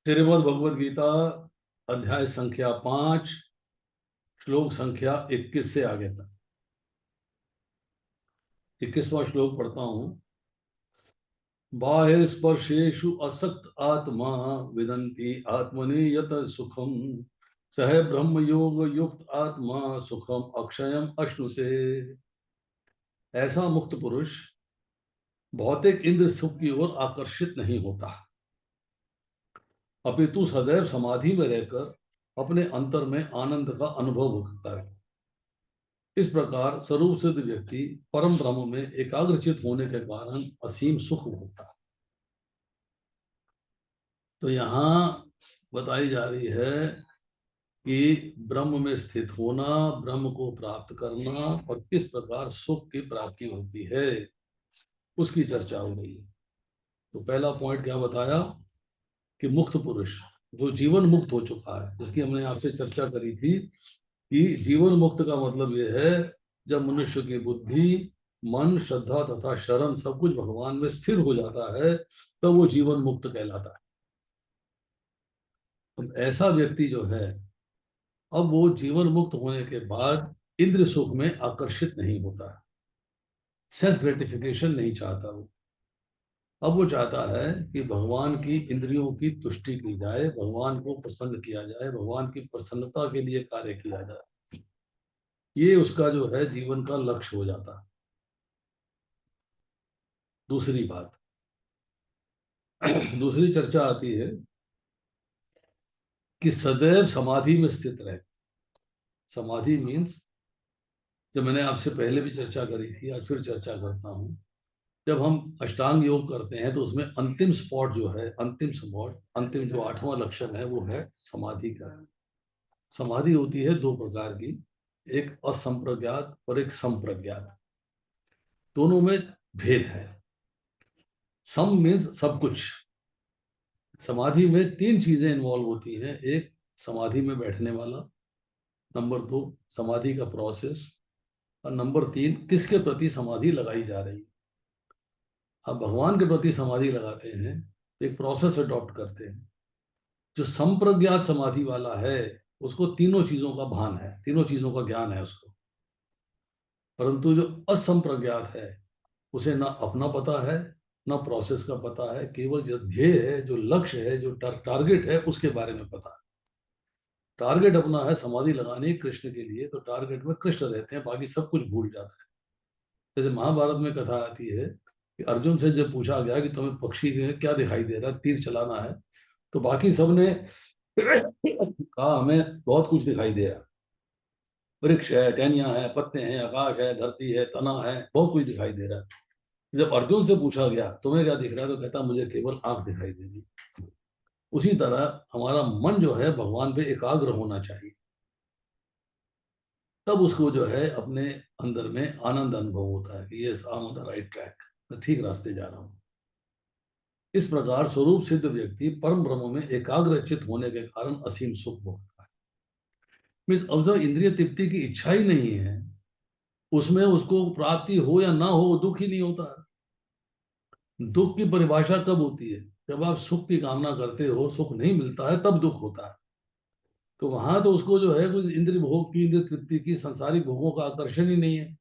श्रीमद् भगवद गीता अध्याय संख्या 5 श्लोक संख्या 21 से आगे तक। 21वां श्लोक पढ़ता हूं। बाह्य स्पर्शेषु असक्त आत्मा विदन्ति आत्मनि यत सुखम सह ब्रह्म योग युक्त आत्मा सुखम अक्षयम अश्नुते। ऐसा मुक्त पुरुष भौतिक इंद्र सुख की ओर आकर्षित नहीं होता, अपितु सदैव समाधि में रहकर अपने अंतर में आनंद का अनुभव करता है। इस प्रकार स्वरूप सिद्ध व्यक्ति परम ब्रह्म में एकाग्रचित होने के कारण असीम सुख भोगता है। तो यहाँ बताई जा रही है कि ब्रह्म में स्थित होना, ब्रह्म को प्राप्त करना और किस प्रकार सुख की प्राप्ति होती है, उसकी चर्चा हो रही है। तो पहला पॉइंट क्या बताया कि मुक्त पुरुष जो जीवन मुक्त हो चुका है, जिसकी हमने आपसे चर्चा करी थी कि जीवन मुक्त का मतलब यह है जब मनुष्य की बुद्धि, मन, श्रद्धा तथा शरण सब कुछ भगवान में स्थिर हो जाता है, तब वो जीवन मुक्त कहलाता है। तो ऐसा व्यक्ति जो है, अब वो जीवन मुक्त होने के बाद इंद्र सुख में आकर्षित नहीं होता है, सेल्फ ग्रेटिफिकेशन नहीं चाहता वो। अब वो चाहता है कि भगवान की इंद्रियों की तुष्टि की जाए, भगवान को प्रसन्न किया जाए, भगवान की प्रसन्नता के लिए कार्य किया जाए। ये उसका जो है जीवन का लक्ष्य हो जाता है। दूसरी बात, दूसरी चर्चा आती है कि सदैव समाधि में स्थित रहे। समाधि मीन्स, जब मैंने आपसे पहले भी चर्चा करी थी, आज फिर चर्चा करता हूं। जब हम अष्टांग योग करते हैं तो उसमें अंतिम स्पॉट जो है, अंतिम स्पॉट, अंतिम जो 8वां लक्षण है वो है समाधि का। समाधि होती है दो प्रकार की, एक असंप्रज्ञात और एक संप्रज्ञात। दोनों में भेद है। सम मीन्स सब कुछ। समाधि में तीन चीजें इन्वॉल्व होती हैं। एक, समाधि में बैठने वाला, नंबर 2 समाधि का प्रोसेस, और नंबर 3 किसके प्रति समाधि लगाई जा रही है। अब भगवान के प्रति समाधि लगाते हैं तो एक प्रोसेस अडॉप्ट करते हैं। जो संप्रज्ञात समाधि वाला है उसको तीनों चीजों का भान है, तीनों चीजों का ज्ञान है उसको। परंतु जो असंप्रज्ञात है उसे ना अपना पता है, ना प्रोसेस का पता है, केवल जो ध्येय है, जो लक्ष्य है, जो टारगेट है, उसके बारे में पता है। टारगेट अपना है समाधि लगानी कृष्ण के लिए, तो टारगेट में कृष्ण रहते हैं, बाकी सब कुछ भूल जाता है। जैसे महाभारत में कथा आती है कि अर्जुन से जब पूछा गया कि तुम्हें पक्षी में क्या दिखाई दे रहा है, तीर चलाना है, तो बाकी सबने कहा हमें बहुत कुछ दिखाई दे रहा है, वृक्ष है, टहनियां है, पत्ते हैं, आकाश है, धरती है, तना है, बहुत कुछ दिखाई दे रहा है। जब अर्जुन से पूछा गया तुम्हें क्या दिख रहा है, तो कहता मुझे केवल आंख दिखाई दे रही। उसी तरह हमारा मन जो है भगवान पे एकाग्र होना चाहिए, तब उसको जो है अपने अंदर में आनंद अनुभव होता है कि yes I am on the right track, मैं ठीक रास्ते जा रहा हूँ। इस प्रकार स्वरूप सिद्ध व्यक्ति परम ब्रह्म में एकाग्रचित होने के कारण असीम सुख भोगता है। मीन्स अब जो इंद्रिय तृप्ति की इच्छा ही नहीं है, उसमें उसको प्राप्ति हो या ना हो वो दुख ही नहीं होता है। दुख की परिभाषा कब होती है? जब आप सुख की कामना करते हो, सुख नहीं मिलता है, तब दुख होता है। तो वहां तो उसको जो है कुछ इंद्रिय भोग की, इंद्रिय तृप्ति की, संसारिक भोगों का आकर्षण ही नहीं है।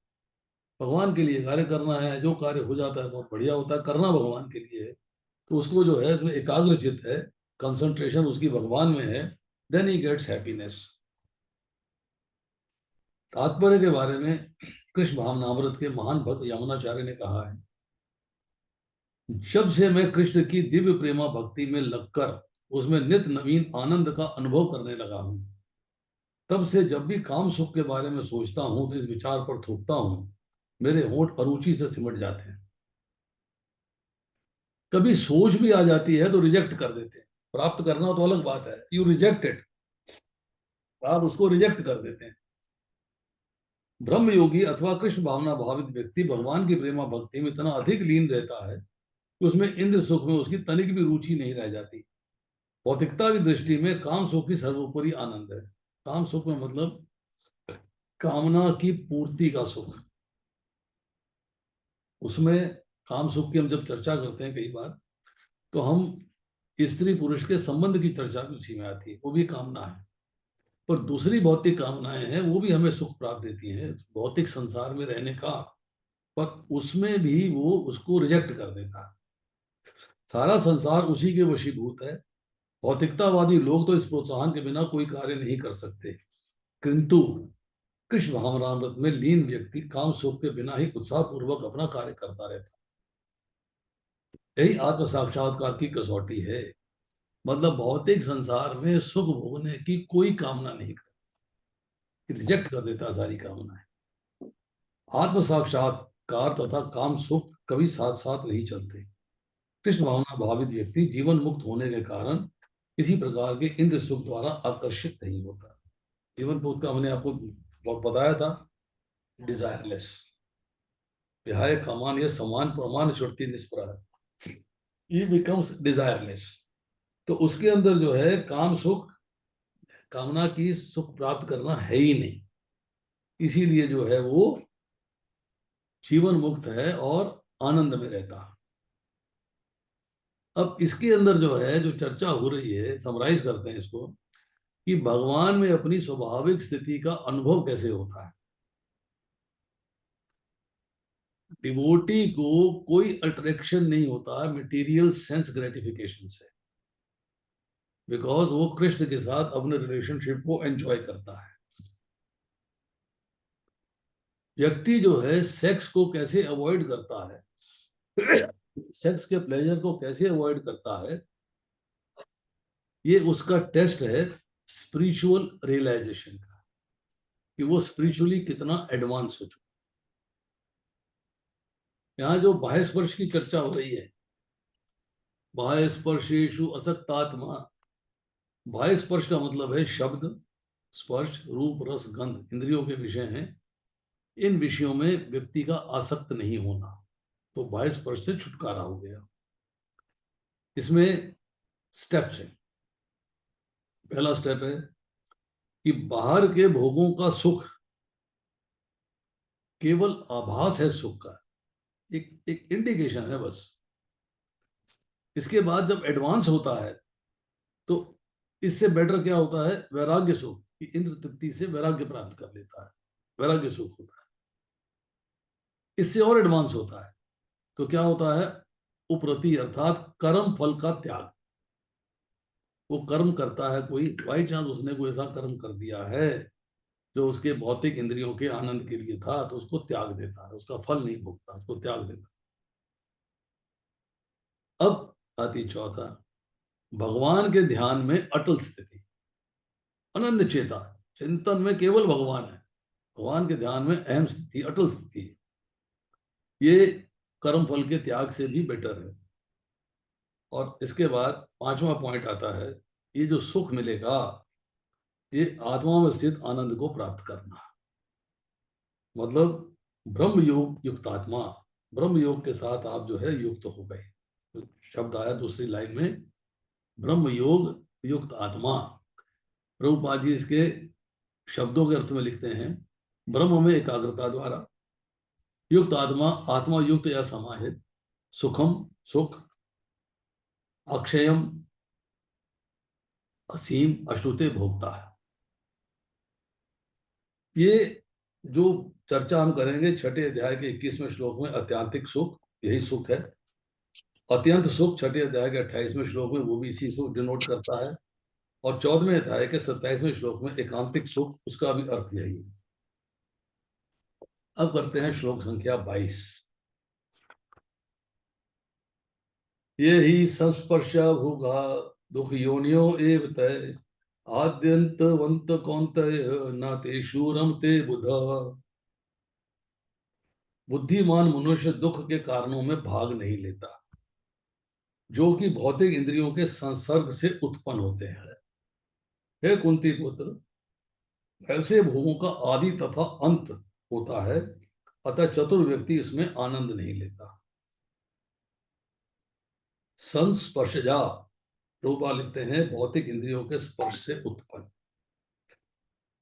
भगवान के लिए कार्य करना है, जो कार्य हो जाता है बहुत बढ़िया होता है, करना भगवान के लिए है। तो उसको जो है उसमें एकाग्रचित है, कंसंट्रेशन उसकी भगवान में है, देन ही गेट्स हैप्पीनेस। तात्पर्य के बारे में कृष्ण भावनामृत के महान भक्त यमुनाचार्य ने कहा है, जब से मैं कृष्ण की दिव्य प्रेमा भक्ति में लगकर उसमें नित्य नवीन आनंद का अनुभव करने लगा हूं, तब से जब भी काम सुख के बारे में सोचता हूं तो इस विचार पर थूकता हूं, मेरे होंठ अरुचि से सिमट जाते हैं। कभी सोच भी आ जाती है तो रिजेक्ट कर देते हैं। प्राप्त करना तो अलग बात है, यू रिजेक्ट इट, आप उसको रिजेक्ट कर देते हैं। ब्रह्म योगी अथवा कृष्ण भावना भावित व्यक्ति भगवान की प्रेमा भक्ति में इतना अधिक लीन रहता है कि उसमें इंद्र सुख में उसकी तनिक भी रुचि नहीं रह जाती। भौतिकता की दृष्टि में काम सुख की सर्वोपरि आनंद है। काम सुख में मतलब कामना की पूर्ति का सुख। उसमें काम सुख की हम जब चर्चा करते हैं कई बार, तो हम स्त्री पुरुष के संबंध की चर्चा भी उसी में आती है, वो भी कामना है। पर दूसरी भौतिक कामनाएं हैं, वो भी हमें सुख प्राप्त देती हैं भौतिक संसार में रहने का, पर उसमें भी वो उसको रिजेक्ट कर देता है। सारा संसार उसी के वशीभूत है। भौतिकतावादी लोग तो इस प्रोत्साहन के बिना कोई कार्य नहीं कर सकते, किंतु कृष्ण भावनामृत में लीन व्यक्ति काम सुख के बिना ही उत्साहपूर्वक अपना कार्य करता रहता है। यही आत्म साक्षात्कार की कसौटी है। मतलब भौतिक संसार में सुख भोगने की कोई कामना नहीं करती, रिजेक्ट कर देता है सारी कामनाएं। आत्म साक्षात्कार तथा काम सुख कभी साथ साथ नहीं चलते। कृष्ण भावना भावित व्यक्ति जीवन मुक्त होने के कारण किसी प्रकार के इंद्र सुख द्वारा आकर्षित नहीं होता। जीवन मुक्त का हमने आपको बताया था, डिजायरलेस, विहाय कामान ये समान प्रमाण श्रुति निष्प्रह, ये बिकम्स डिजायरलेस। तो उसके अंदर जो है काम सुख, कामना की सुख प्राप्त करना है ही नहीं, इसीलिए जो है वो जीवन मुक्त है और आनंद में रहता है। अब इसके अंदर जो है जो चर्चा हो रही है, समराइज करते हैं इसको, कि भगवान में अपनी स्वाभाविक स्थिति का अनुभव कैसे होता है। डिवोटी को कोई अट्रैक्शन नहीं होता है मटेरियल सेंस ग्रेटिफिकेशन से, बिकॉज वो कृष्ण के साथ अपने रिलेशनशिप को एंजॉय करता है। व्यक्ति जो है सेक्स को कैसे अवॉइड करता है, सेक्स के प्लेजर को कैसे अवॉइड करता है, ये उसका टेस्ट है स्पिरिचुअल रियलाइजेशन का, कि वो स्पिरिचुअली कितना एडवांस हो चुका। यहाँ जो बाह्य स्पर्श की चर्चा हो रही है, बाह्य स्पर्शेषु असक्तात्मा, बाह्य स्पर्श का मतलब है शब्द, स्पर्श, रूप, रस, गंध, इंद्रियों के विषय हैं। इन विषयों में व्यक्ति का आसक्त नहीं होना, तो बाह्य स्पर्श से छुटकारा हो गया। इसमें स्टेप्स हैं। पहला स्टेप है कि बाहर के भोगों का सुख केवल आभास है सुख का, एक इंडिकेशन है बस। इसके बाद जब एडवांस होता है तो इससे बेटर क्या होता है, वैराग्य सुख, कि इंद्र तृप्ति से वैराग्य प्राप्त कर लेता है, वैराग्य सुख होता है। इससे और एडवांस होता है तो क्या होता है, उपरति अर्थात कर्म फल का त्याग। वो कर्म करता है कोई, बाई चांस उसने कोई ऐसा कर्म कर दिया है जो उसके भौतिक इंद्रियों के आनंद के लिए था, तो उसको त्याग देता है, उसका फल नहीं भोगता, उसको त्याग देता। अब आती चौथा, भगवान के ध्यान में अटल स्थिति, अनन्य चेता, चिंतन में केवल भगवान है, भगवान के ध्यान में अहम स्थिति, अटल स्थिति, ये कर्म फल के त्याग से भी बेटर है। और इसके बाद पांचवा पॉइंट आता है, ये जो सुख मिलेगा ये आत्मा में स्थित आनंद को प्राप्त करना, मतलब ब्रह्म योग युक्त आत्मा, ब्रह्म योग के साथ आप जो है युक्त हो गए। तो शब्द आया दूसरी लाइन में, ब्रह्म योग युक्त आत्मा। प्रभुपाद जी इसके शब्दों के अर्थ में लिखते हैं, ब्रह्म में एकाग्रता द्वारा युक्त आत्मा, आत्मा युक्त या समाहित, सुखम सुख, अक्षयम असीम, अश्नुते भोक्ता है। ये जो चर्चा हम करेंगे छठे अध्याय के 21वें श्लोक में, अत्यांतिक सुख, यही सुख है। अत्यंत सुख छठे अध्याय के 28वें श्लोक में, वो भी इसी सुख डिनोट करता है। और 14वें अध्याय के 27वें श्लोक में एकांतिक सुख, उसका भी अर्थ यही है। अब करते हैं श्लोक संख्या 22। ये ही संस्पर्श भोगा दुख योनियो एव तय, आद्यंतवंत कौंतेय न ते शूरम ते बुध। बुद्धिमान मनुष्य दुख के कारणों में भाग नहीं लेता, जो कि भौतिक इंद्रियों के संसर्ग से उत्पन्न होते हैं। हे कुंती पुत्र, ऐसे भोगों का आदि तथा अंत होता है, अतः चतुर व्यक्ति इसमें आनंद नहीं लेता। संस्पर्शजा, रूपा लिखते हैं भौतिक इंद्रियों के स्पर्श से उत्पन्न।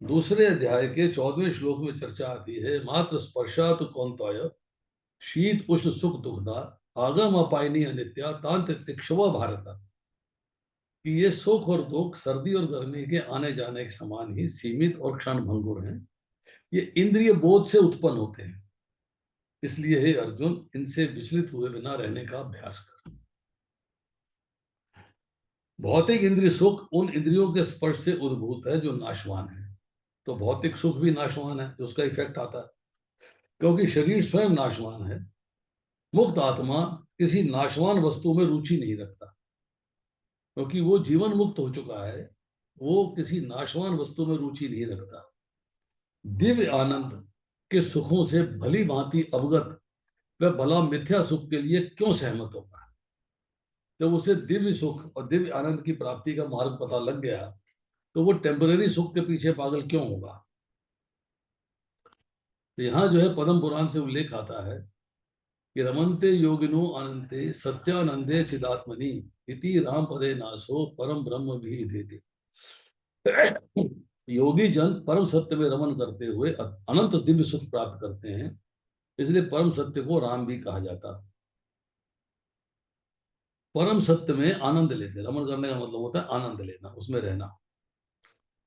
दूसरे अध्याय के 14वें श्लोक में चर्चा आती है, मात्र स्पर्शात कौंताय शीत उष्ण सुख दुखदा आगम अपायनी अनित्या तांत तिक्षव भारत। कि ये सुख और दुख सर्दी और गर्मी के आने जाने के समान ही सीमित और क्षण भंगुर हैं। ये इंद्रिय बोध से उत्पन्न होते हैं। इसलिए हे अर्जुन, इनसे विचलित हुए बिना रहने का अभ्यास कर। भौतिक इंद्रिय सुख उन इंद्रियों के स्पर्श से उद्भूत है जो नाशवान है। तो भौतिक सुख भी नाशवान है, जो उसका इफेक्ट आता है, क्योंकि शरीर स्वयं नाशवान है। मुक्त आत्मा किसी नाशवान वस्तु में रुचि नहीं रखता, क्योंकि वो जीवन मुक्त हो चुका है। वो किसी नाशवान वस्तु में रुचि नहीं रखता। दिव्य आनंद के सुखों से भली भांति अवगत वह भला मिथ्या सुख के लिए क्यों सहमत होगा। जब उसे दिव्य सुख और दिव्य आनंद की प्राप्ति का मार्ग पता लग गया, तो वो टेम्पररी सुख के पीछे पागल क्यों होगा। तो यहाँ जो है पद्म पुराण से उल्लेख आता है कि रमन्ते योगिनो अनंते सत्यानंदे चिदात्मनि इति राम पदे नासो परम ब्रह्म भी देते। योगी जन परम सत्य में रमन करते हुए अनंत दिव्य सुख प्राप्त करते हैं। इसलिए परम सत्य को राम भी कहा जाता। परम सत्य में आनंद लेते, रमन करने का मतलब होता है आनंद लेना, उसमें रहना।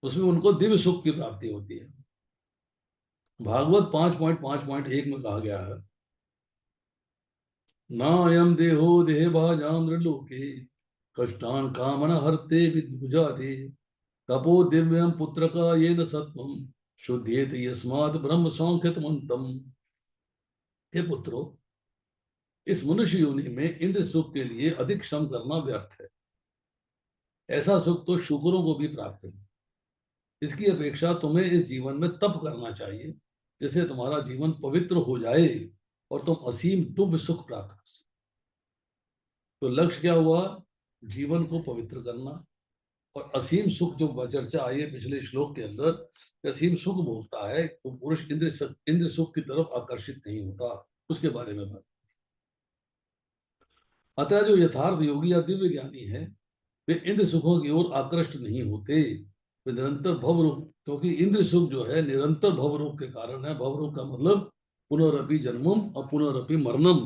उसमें उनको दिव्य सुख की प्राप्ति होती है। भागवत 5.5.1 में कहा गया है, नायम देहो देहभाजामृलोके कष्टान कामन हरते विद्भुजाते तपो दिव्यम पुत्र का ये न सत्वम शुद्धेत यस्मात् ब्रह्म सौख्यतमंतम। हे पुत्रो, इस मनुष्य योनि में इंद्र सुख के लिए अधिक श्रम करना व्यर्थ है। ऐसा सुख तो शुक्रों को भी प्राप्त है। इसकी अपेक्षा तुम्हें इस जीवन में तप करना चाहिए, जिससे तुम्हारा जीवन पवित्र हो जाए और तुम असीम दिव्य सुख प्राप्त कर सको। तो लक्ष्य क्या हुआ? जीवन को पवित्र करना। और असीम सुख जो चर्चा आई है पिछले श्लोक के अंदर, असीम सुख भोगता है तो पुरुष इंद्र सुख की तरफ आकर्षित नहीं होता, उसके बारे में बात। अतः जो यथार्थ योगी या दिव्य ज्ञानी है, वे इंद्र सुखों की ओर आकृष्ट नहीं होते। वे निरंतर भवरूप, क्योंकि इंद्र सुख जो है निरंतर भवरूप के कारण है। भवरूप का मतलब पुनरअपि जन्मम और पुनरअपि मरणम,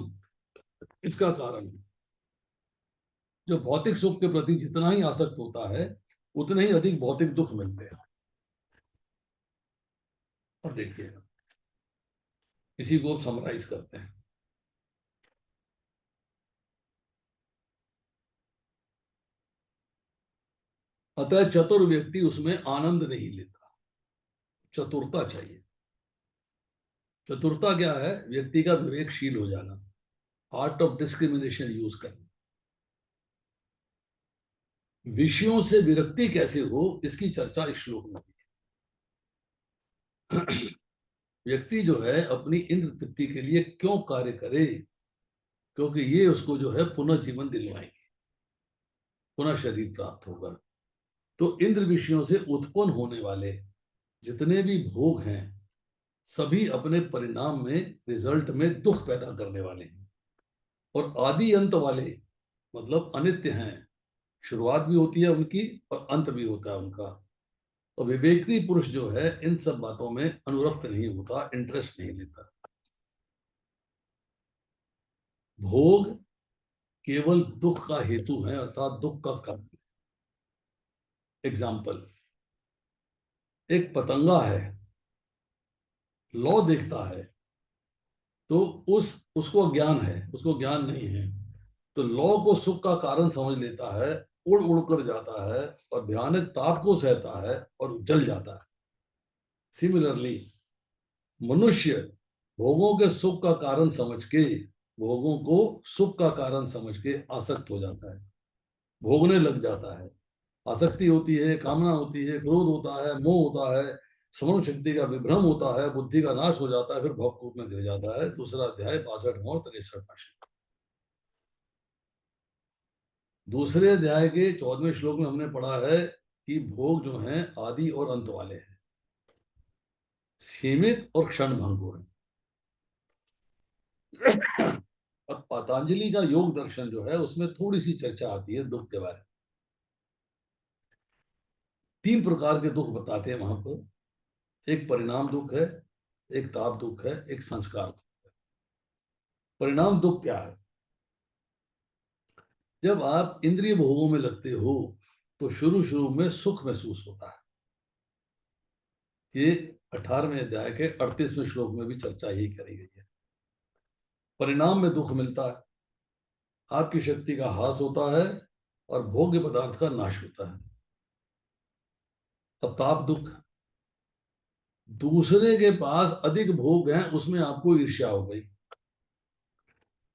इसका कारण है। जो भौतिक सुख के प्रति जितना ही आसक्त होता है, उतने ही अधिक भौतिक दुख मिलते हैं। अब देखिए, इसी को समराइज करते हैं। अतः चतुर व्यक्ति उसमें आनंद नहीं लेता। चतुरता चाहिए। चतुरता क्या है? व्यक्ति का विवेकशील हो जाना, आर्ट ऑफ डिस्क्रिमिनेशन यूज करना। विषयों से विरक्ति कैसे हो, इसकी चर्चा इस श्लोक में है। व्यक्ति जो है अपनी इंद्र तृप्ति के लिए क्यों कार्य करे? क्योंकि ये उसको जो है पुनः जीवन दिलवाएंगे, पुनः शरीर प्राप्त होगा। तो इंद्र विषयों से उत्पन्न होने वाले जितने भी भोग हैं, सभी अपने परिणाम में, रिजल्ट में दुख पैदा करने वाले हैं। और आदि अंत वाले मतलब अनित्य हैं। शुरुआत भी होती है उनकी और अंत भी होता है उनका। और विवेकी पुरुष जो है इन सब बातों में अनुरक्त नहीं होता, इंटरेस्ट नहीं लेता। भोग केवल दुख का हेतु है, अर्थात दुख का कारण। एग्जाम्पल, एक पतंगा है, लौ देखता है, तो उसको ज्ञान है, उसको ज्ञान नहीं है, तो लौ को सुख का कारण समझ लेता है, उड़ उड़ कर जाता है और भयानक ताप को सहता है और जल जाता है। सिमिलरली मनुष्य भोगों के सुख का कारण समझ के, भोगों को सुख का कारण समझ के आसक्त हो जाता है, भोगने लग जाता है। आसक्ति होती है, कामना होती है, क्रोध होता है, मोह होता है, स्मरण शक्ति का विभ्रम होता है, बुद्धि का नाश हो जाता है, फिर भवकूप में गिर जाता है। दूसरा अध्याय 62 और 63। दूसरे अध्याय के 14वें श्लोक में हमने पढ़ा है कि भोग जो हैं आदि और अंत वाले हैं, सीमित और क्षण भंगुर है। अब पतंजलि का योग दर्शन जो है उसमें थोड़ी सी चर्चा आती है दुख के बारे में। 3 प्रकार के दुख बताते हैं वहां पर। एक परिणाम दुख है, एक ताप दुख है, एक संस्कार दुख है। परिणाम दुख क्या है? जब आप इंद्रिय भोगों में लगते हो तो शुरू शुरू में सुख महसूस होता है। ये 18वें अध्याय के 38वें श्लोक में भी चर्चा यही करी गई है। परिणाम में दुख मिलता है, आपकी शक्ति का ह्रास होता है और भोग्य पदार्थ का नाश होता है। अब ताप दुख, दूसरे के पास अधिक भोग है, उसमें आपको ईर्ष्या हो गई।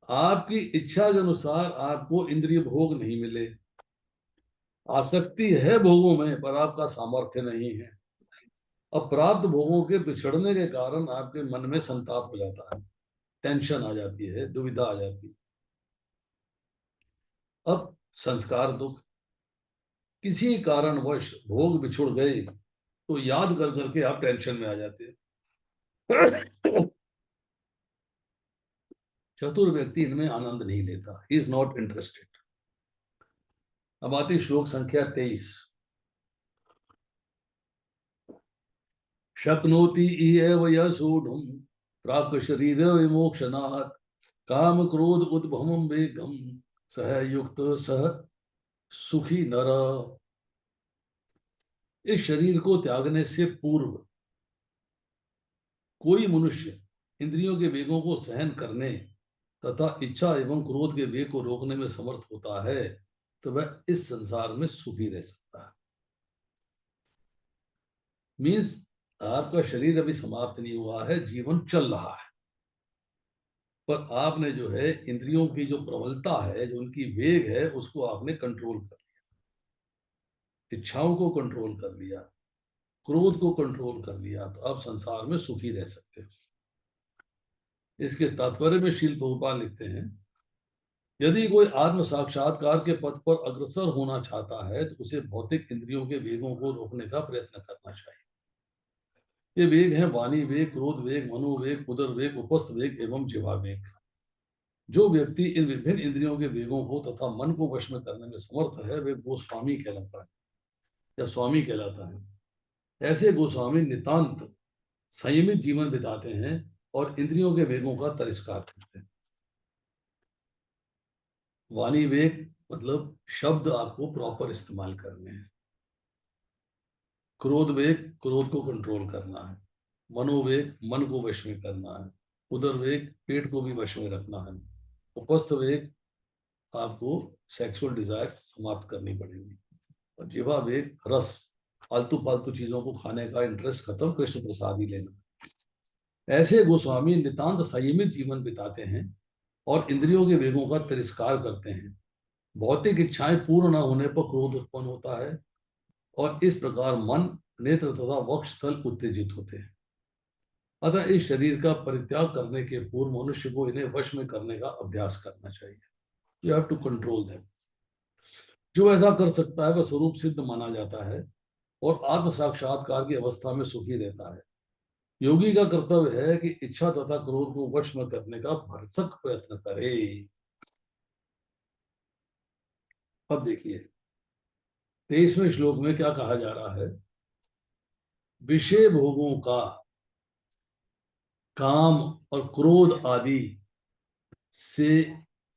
आपकी इच्छा के अनुसार आपको इंद्रिय भोग नहीं मिले, आसक्ति है भोगों में पर आपका सामर्थ्य नहीं है। अब प्राप्त भोगों के बिछड़ने के कारण आपके मन में संताप हो जाता है, टेंशन आ जाती है, दुविधा आ जाती है। अब संस्कार दुख, किसी कारणवश भोग बिछुड़ गए तो याद कर करके आप टेंशन में आ जाते हैं। चतुर व्यक्ति इनमें आनंद नहीं लेता, ही इज नॉट इंटरेस्टेड। अब आती श्लोक संख्या 23। शक्नोति एव यसूढुं प्राक शरीर विमोक्षणात् काम क्रोध उद्भवम वेगम सह युक्त सह सुखी नर। इस शरीर को त्यागने से पूर्व कोई मनुष्य इंद्रियों के वेगों को सहन करने तथा इच्छा एवं क्रोध के वेग को रोकने में समर्थ होता है तो वह इस संसार में सुखी रह सकता है। मीन्स आपका शरीर अभी समाप्त नहीं हुआ है, जीवन चल रहा है, पर आपने जो है इंद्रियों की जो प्रबलता है, जो उनकी वेग है, उसको आपने कंट्रोल कर लिया, इच्छाओं को कंट्रोल कर लिया, क्रोध को कंट्रोल कर लिया, तो आप संसार में सुखी रह सकते हैं। इसके तात्पर्य में शील प्रभुपाद लिखते हैं, यदि कोई आत्म साक्षात्कार के पथ पर अग्रसर होना चाहता है तो उसे भौतिक इंद्रियों के वेगों को रोकने का प्रयत्न करना चाहिए। ये वेग हैं वाणी वेग, क्रोध वेग, मनोवेग, उदर वेग, उपस्थ वेग एवं जिह्वा वेग। जो व्यक्ति इन विभिन्न इंद्रियों के वेगों को तथा मन को वश में करने में समर्थ है, वे गोस्वामी कहलाता है या स्वामी कहलाता है। ऐसे गोस्वामी नितांत संयमित जीवन बिताते हैं और इंद्रियों के वेगों का तिरस्कार करते हैं। वाणी वेग मतलब शब्द आपको प्रॉपर इस्तेमाल करने हैं। क्रोध वेग, क्रोध को कंट्रोल करना है। मनोवेग, मन को वश में करना है। उदर वेग, पेट को भी वश में रखना है। उपस्थ वेग, आपको सेक्सुअल डिजायर समाप्त करनी पड़ेगी। और जिह्वा वेग, रस, फालतू फालतू चीजों को खाने का इंटरेस्ट खत्म, कृष्ण प्रसाद ही लेना। ऐसे गोस्वामी नितांत संयमित जीवन बिताते हैं और इंद्रियों के वेगों का तिरस्कार करते हैं। भौतिक इच्छाएं पूर्ण न होने पर क्रोध उत्पन्न होता है और इस प्रकार मन, नेत्र तथा वक्ष स्थल उत्तेजित होते हैं। अतः इस शरीर का परित्याग करने के पूर्व मनुष्य को इन्हें वश में करने का अभ्यास करना चाहिए। You have to control them. जो ऐसा कर सकता है वह स्वरूप सिद्ध माना जाता है और आत्म साक्षात्कार की अवस्था में सुखी रहता है। योगी का कर्तव्य है कि इच्छा तथा क्रोध को वश में करने का भरसक प्रयत्न करे। अब देखिए 23वें श्लोक में क्या कहा जा रहा है। विषय भोगों का काम और क्रोध आदि से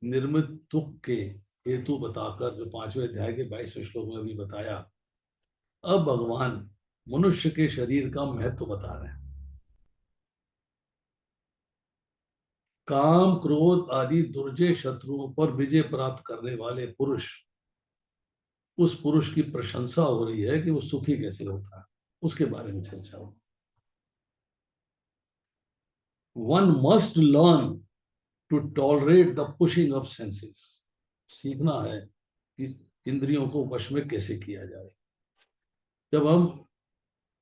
निर्मित दुख के हेतु बताकर, जो 5वें अध्याय के 22वें श्लोक में भी बताया, अब भगवान मनुष्य के शरीर का महत्व बता रहे हैं। काम क्रोध आदि दुर्जय शत्रुओं पर विजय प्राप्त करने वाले पुरुष, उस पुरुष की प्रशंसा हो रही है कि वो सुखी कैसे होता है, उसके बारे में चर्चा हो। One must learn to tolerate the pushing of senses. सीखना है कि इंद्रियों को वश में कैसे किया जाए। जब हम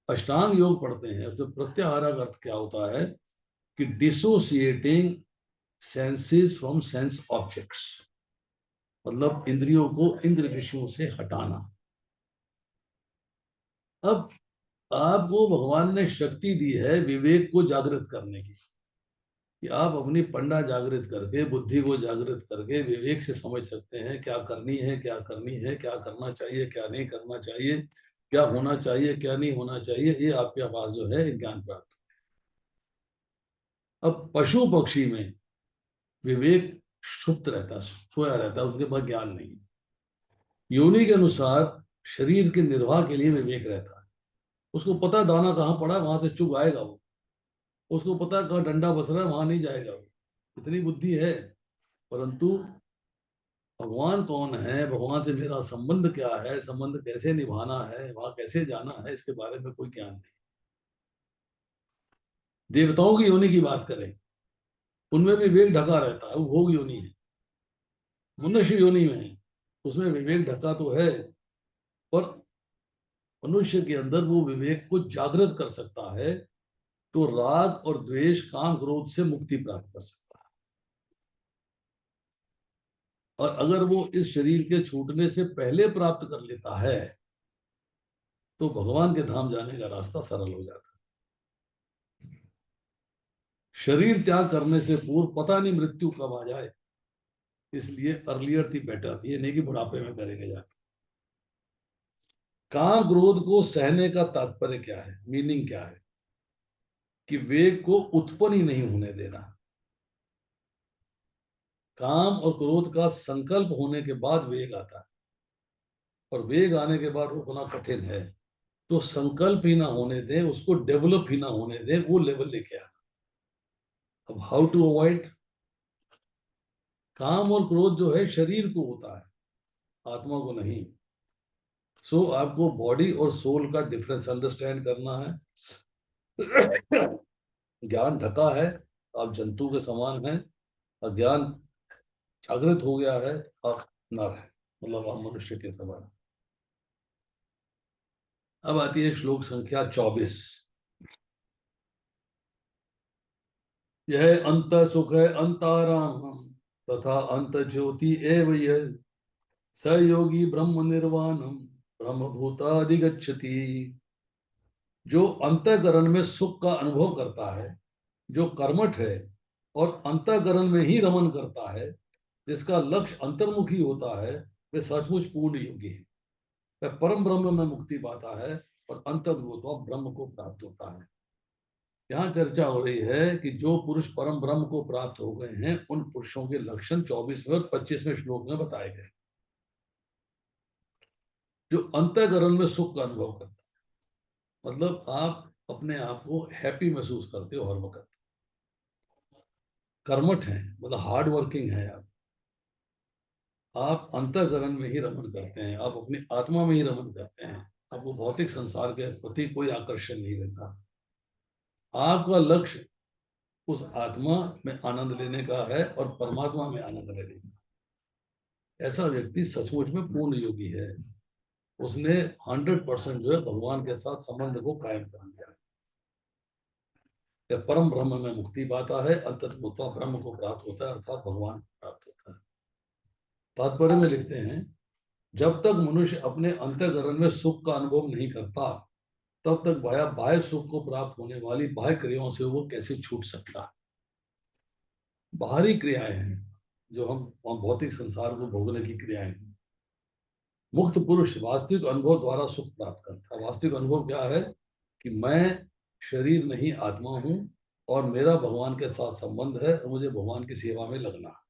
अष्टांग योग पढ़ते हैं तो प्रत्याहार का अर्थ क्या होता है कि dissociating senses from sense objects, मतलब इंद्रियों को इंद्र विषयों से हटाना। अब आपको भगवान ने शक्ति दी है विवेक को जागृत करने की, कि आप अपनी पंडा जागृत करके, बुद्धि को जागृत करके विवेक से समझ सकते हैं क्या करनी है, क्या करनी है, क्या करना चाहिए, क्या नहीं करना चाहिए, क्या होना चाहिए, क्या नहीं होना चाहिए। ये आपके पास जो है ज्ञान प्राप्त। अब पशु पक्षी में विवेक सुप्त रहता है, सोया रहता है, उसके पास ज्ञान नहीं। योनि के अनुसार शरीर के निर्वाह के लिए विवेक रहता है। उसको पता है दाना कहाँ पड़ा है, वहां से चुग आएगा वो। उसको पता है कहाँ डंडा बस रहा है, वहां नहीं जाएगा वो। इतनी बुद्धि है। परंतु भगवान कौन है, भगवान से मेरा संबंध क्या है, संबंध कैसे निभाना है, वहां कैसे जाना है, इसके बारे में कोई ज्ञान नहीं। देवताओं की योनि की बात करें, उनमें भी विवेक ढका रहता है, वो भोग योनि है। मनुष्य योनि में है, उसमें विवेक ढका तो है, पर मनुष्य के अंदर वो विवेक को जागृत कर सकता है, तो राग और द्वेष, काम, क्रोध से मुक्ति प्राप्त कर सकता है। और अगर वो इस शरीर के छूटने से पहले प्राप्त कर लेता है, तो भगवान के धाम जाने का रास्ता सरल हो जाता है। शरीर त्याग करने से पूर्व पता नहीं मृत्यु कब आ जाए, इसलिए अर्लियर थी बेटर, ये नहीं कि बुढ़ापे में करेंगे जाके। काम क्रोध को सहने का तात्पर्य क्या है, मीनिंग क्या है? कि वेग को उत्पन्न ही नहीं होने देना। काम और क्रोध का संकल्प होने के बाद वेग आता है, और वेग आने के बाद रोकना कठिन है। तो संकल्प ही ना होने दें, उसको डेवलप ही ना होने दें, वो लेवल लेके आना। अब हाउ टू अवॉइड? काम और क्रोध जो है शरीर को होता है, आत्मा को नहीं। सो आपको बॉडी और सोल का डिफरेंस अंडरस्टैंड करना है। ज्ञान ढका है, आप जंतु के समान हैं। अज्ञान जागृत हो गया है, आप नर है, मतलब आप मनुष्य के समान। अब आती है श्लोक संख्या 24। यह अंत सुख है अंताराम, तथा अंत ज्योति एव यह, स योगी ब्रह्म निर्वाणम ब्रह्म भूतादिगच्छति। जो अंतःकरण में सुख का अनुभव करता है, जो कर्मठ है और अंतःकरण में ही रमन करता है, जिसका लक्ष्य अंतर्मुखी होता है, वे सचमुच पूर्ण योगी है। वह परम ब्रह्म में मुक्ति पाता है और अंतर्भूत ब्रह्म को प्राप्त होता है। यहाँ चर्चा हो रही है कि जो पुरुष परम ब्रह्म को प्राप्त हो गए हैं, उन पुरुषों के लक्षण 24वें और 25वें श्लोक में बताए गए। जो अंतःकरण में सुख का अनुभव करता है, मतलब आप अपने आप को हैप्पी महसूस करते हो हर वक्त। कर्मठ हैं, मतलब हार्ड वर्किंग है आप अंतःकरण में ही रमन करते हैं, आप अपनी आत्मा में ही रमन करते हैं, आपको भौतिक संसार के प्रति कोई आकर्षण नहीं रहता। आपका लक्ष्य उस आत्मा में आनंद लेने का है और परमात्मा में आनंद लेने का। ऐसा व्यक्ति सचमुच में पूर्ण योगी है। उसने 100% जो है भगवान के साथ संबंध को कायम कर लिया। यह परम ब्रह्म में मुक्ति पाता है, अंततः ब्रह्म को प्राप्त होता है, अर्थात भगवान को प्राप्त होता है। तात्पर्य में लिखते हैं, जब तक मनुष्य अपने अंतःकरण में सुख का अनुभव नहीं करता, तब तक बाह्य सुख को प्राप्त होने वाली बाह्य क्रियाओं से वो कैसे छूट सकता है। बाहरी क्रियाएं हैं जो हम भौतिक संसार को भोगने की क्रियाएं हैं। मुक्त पुरुष वास्तविक अनुभव द्वारा सुख प्राप्त करता है। वास्तविक अनुभव क्या है? कि मैं शरीर नहीं आत्मा हूं, और मेरा भगवान के साथ संबंध है, और मुझे भगवान की सेवा में लगना है।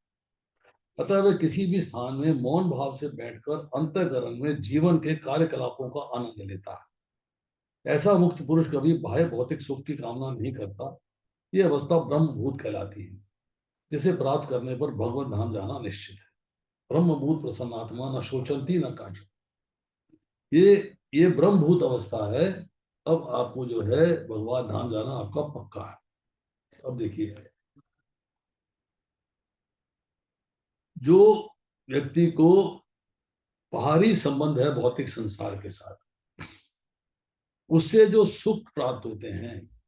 अतः वह किसी भी स्थान में मौन भाव से बैठकर अंतःकरण में जीवन के कार्यकलापों का आनंद लेता है। ऐसा मुक्त पुरुष कभी बाह्य भौतिक सुख की कामना नहीं करता। यह अवस्था ब्रह्मभूत कहलाती है, जिसे प्राप्त करने पर भगवत धाम जाना निश्चित है। ब्रह्मभूत प्रसन्नात्मा न शोचंती न कांचती। ये ब्रह्मभूत अवस्था है। अब आपको जो है भगवत धाम जाना आपका पक्का है। अब देखिए, जो व्यक्ति को बाहरी संबंध है भौतिक संसार के साथ, उससे जो सुख प्राप्त होते हैं,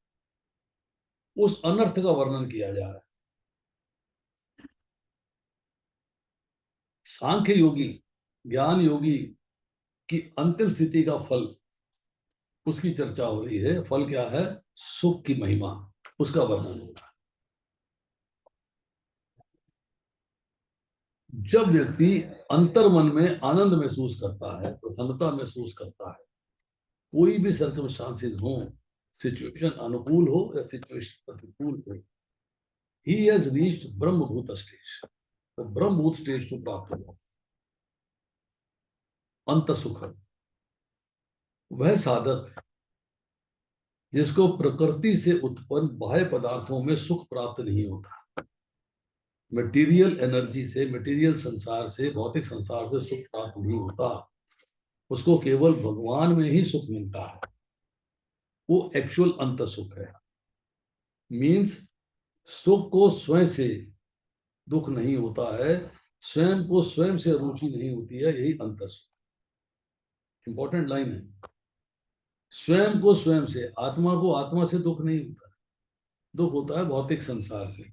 उस अनर्थ का वर्णन किया जा रहा है। सांख्य योगी, ज्ञान योगी की अंतिम स्थिति का फल, उसकी चर्चा हो रही है। फल क्या है? सुख की महिमा, उसका वर्णन होगा। जब व्यक्ति अंतर्मन में आनंद महसूस करता है, प्रसन्नता महसूस करता है, कोई भी सर्कमस्टांसेस हो, सिचुएशन अनुकूल हो या सिचुएशन प्रतिकूल हो, ही हैज रीच्ड ब्रह्मभूत स्टेज। तो ब्रह्मभूत स्टेज को प्राप्त हुआ अंत सुख। वह साधक जिसको प्रकृति से उत्पन्न बाह्य पदार्थों में सुख प्राप्त नहीं होता, मटेरियल एनर्जी से, मटेरियल संसार से, भौतिक संसार से सुख प्राप्त नहीं होता, उसको केवल भगवान में ही सुख मिलता है। वो एक्चुअल अंत सुख है। मीन्स सुख को स्वयं से दुख नहीं होता है, स्वयं को स्वयं से रुचि नहीं होती है, यही अंत सुख। इंपॉर्टेंट लाइन है। स्वयं को स्वयं से, आत्मा को आत्मा से दुख नहीं होता, दुख होता है भौतिक संसार से।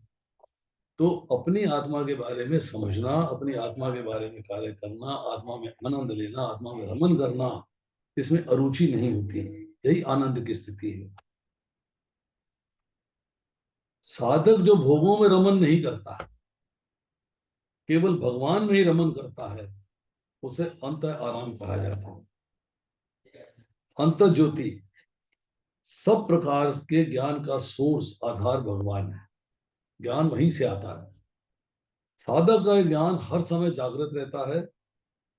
तो अपनी आत्मा के बारे में समझना, अपनी आत्मा के बारे में कार्य करना, आत्मा में आनंद लेना, आत्मा में रमन करना, इसमें अरुचि नहीं होती, यही आनंद की स्थिति है। साधक जो भोगों में रमन नहीं करता, केवल भगवान में ही रमन करता है, उसे अंत आराम कहा जाता है। अंत ज्योति, सब प्रकार के ज्ञान का सोर्स, आधार भगवान है, ज्ञान वहीं से आता है। साधक का ज्ञान हर समय जागृत रहता है,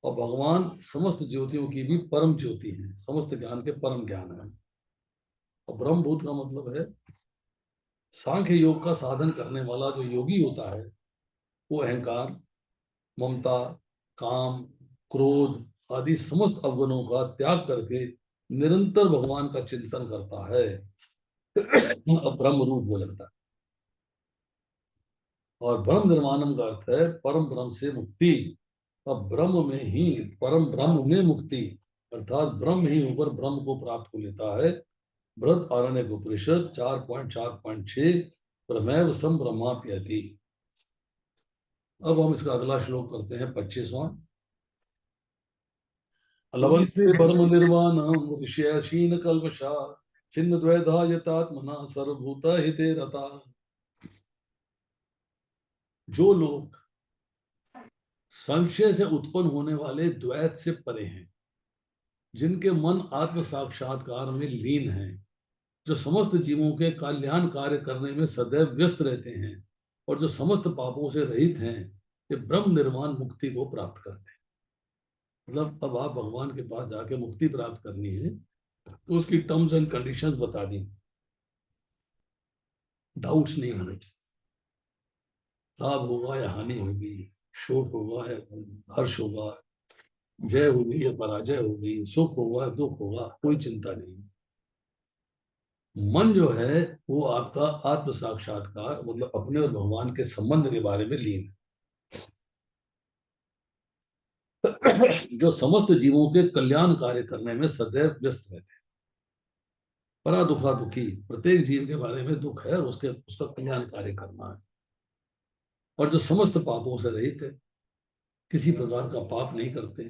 और भगवान समस्त ज्योतियों की भी परम ज्योति है, समस्त ज्ञान के परम ज्ञान है। और ब्रह्मभूत का मतलब है, सांख्य योग का साधन करने वाला जो योगी होता है, वो अहंकार, ममता, काम, क्रोध आदि समस्त अवगुणों का त्याग करके निरंतर भगवान का चिंतन करता है, अब ब्रह्म रूप हो जाता है। और ब्रह्म निर्माणम का अर्थ है परम ब्रह्म से मुक्ति। अब ब्रह्म में ही, परम ब्रह्म में मुक्ति, अर्थात ब्रह्म ही होकर ब्रह्म को प्राप्त हो लेता है। बृहद आरण्यक उपनिषद 4.4.6 प्रमेव सम ब्रह्माप्यति। अब हम इसका अगला श्लोक करते हैं, 25वां। अलवंते परम निर्वाणम ऋषयशीन कल्पशा छिन्न द्वैधा यतात्मना सर्वभूत हिते रता। जो लोग संशय से उत्पन्न होने वाले द्वैत से परे हैं, जिनके मन आत्म साक्षात्कार में लीन है, जो समस्त जीवों के कल्याण कार्य करने में सदैव व्यस्त रहते हैं, और जो समस्त पापों से रहित हैं, ये ब्रह्म निर्वाण मुक्ति को प्राप्त करते हैं। मतलब अब आप भगवान के पास जाके मुक्ति प्राप्त करनी है, तो उसकी टर्म्स एंड कंडीशंस बता दी, डाउट्स नहीं होने चाहिए। लाभ होगा या हानि होगी, शोक होगा या हर्ष होगा, जय होगी या पराजय होगी, सुख होगा या दुख होगा, कोई चिंता नहीं। मन जो है वो आपका आत्म साक्षात्कार, मतलब अपने और भगवान के संबंध के बारे में लीन है, जो समस्त जीवों के कल्याण कार्य करने में सदैव व्यस्त रहते हैं। परा दुखा दुखी, प्रत्येक जीव के बारे में दुख है, उसके उसका कल्याण कार्य करना है। और जो समस्त पापों से रहित है, किसी प्रकार का पाप नहीं करते,